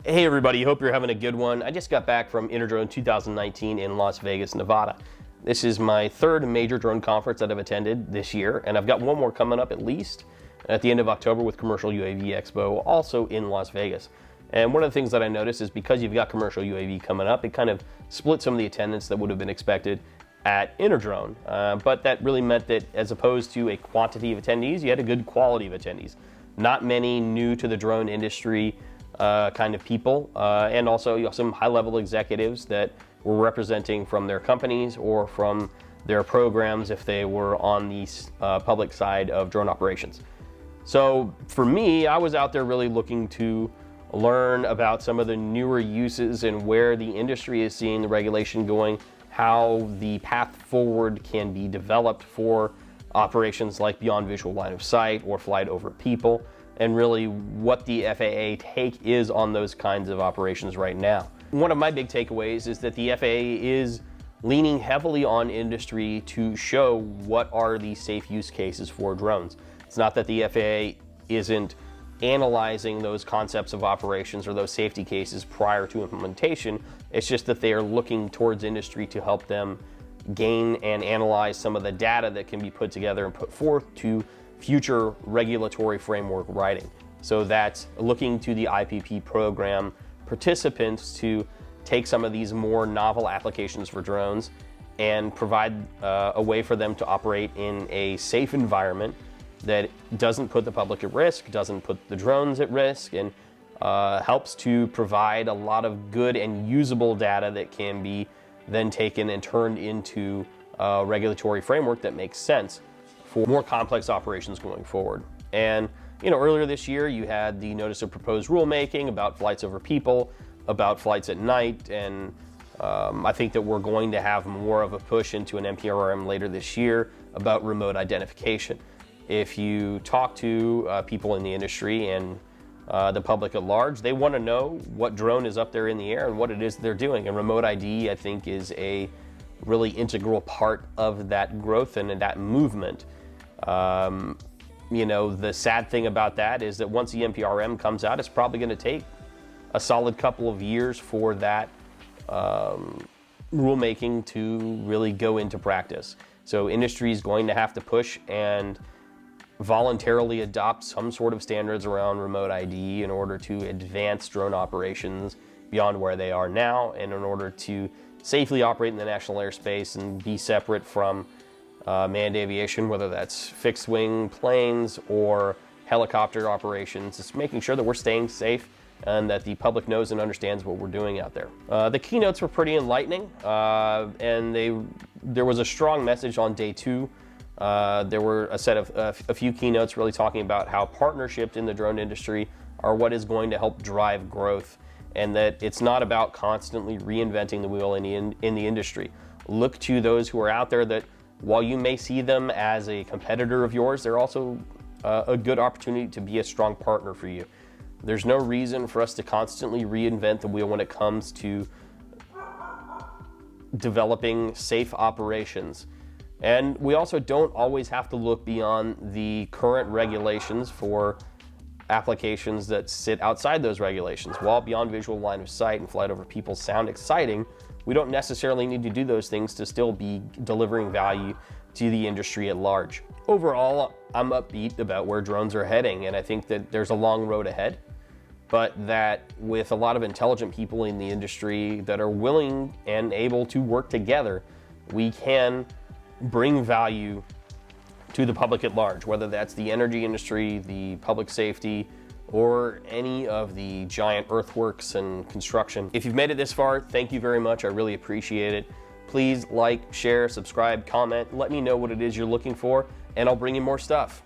Hey everybody, hope you're having a good one. I just got back from Interdrone 2019 in Las Vegas, Nevada. This is my third major drone conference that I've attended this year, and I've got one more coming up at least at the end of October with Commercial UAV Expo, also in Las Vegas. And one of the things that I noticed is because you've got Commercial UAV coming up, it kind of split some of the attendance that would have been expected at Interdrone. But that really meant that as opposed to a quantity of attendees, you had a good quality of attendees. Not many new to the drone industry kind of people, and also some high-level executives that were representing from their companies or from their programs if they were on the public side of drone operations. So for me, I was out there really looking to learn about some of the newer uses and where the industry is seeing the regulation going, how the path forward can be developed for operations like beyond visual line of sight or flight over people, and really what the FAA take is on those kinds of operations right now. One of my big takeaways is that the FAA is leaning heavily on industry to show what are the safe use cases for drones. It's not that the FAA isn't analyzing those concepts of operations or those safety cases prior to implementation. It's just that they are looking towards industry to help them gain and analyze some of the data that can be put together and put forth to future regulatory framework writing. So that's looking to the IPP program participants to take some of these more novel applications for drones and provide a way for them to operate in a safe environment that doesn't put the public at risk, doesn't put the drones at risk, and helps to provide a lot of good and usable data that can be then taken and turned into a regulatory framework that makes sense for more complex operations going forward. And earlier this year you had the notice of proposed rulemaking about flights over people, about flights at night, and I think that we're going to have more of a push into an NPRM later this year about remote identification. If you talk to people in the industry and the public at large, they want to know what drone is up there in the air and what it is they're doing. And remote ID, I think, is a really integral part of that growth and that movement. The sad thing about that is that once the NPRM comes out, it's probably going to take a solid couple of years for that rulemaking to really go into practice. So industry is going to have to push and voluntarily adopt some sort of standards around remote ID in order to advance drone operations beyond where they are now, and in order to safely operate in the national airspace and be separate from manned aviation, whether that's fixed wing planes or helicopter operations. It's making sure that we're staying safe and that the public knows and understands what we're doing out there. The keynotes were pretty enlightening, and there was a strong message on day two. There were a few keynotes really talking about how partnerships in the drone industry are what is going to help drive growth, and that it's not about constantly reinventing the wheel in the industry. Look to those who are out there that, while you may see them as a competitor of yours, they're also a good opportunity to be a strong partner for you. There's no reason for us to constantly reinvent the wheel when it comes to developing safe operations. And we also don't always have to look beyond the current regulations for applications that sit outside those regulations. While beyond visual line of sight and flight over people sound exciting, we don't necessarily need to do those things to still be delivering value to the industry at large. Overall, I'm upbeat about where drones are heading, and I think that there's a long road ahead, but that with a lot of intelligent people in the industry that are willing and able to work together, we can bring value to the public at large, whether that's the energy industry, the public safety, or any of the giant earthworks and construction. If you've made it this far, thank you very much. I really appreciate it. Please like, share, subscribe, comment. Let me know what it is you're looking for, and I'll bring you more stuff.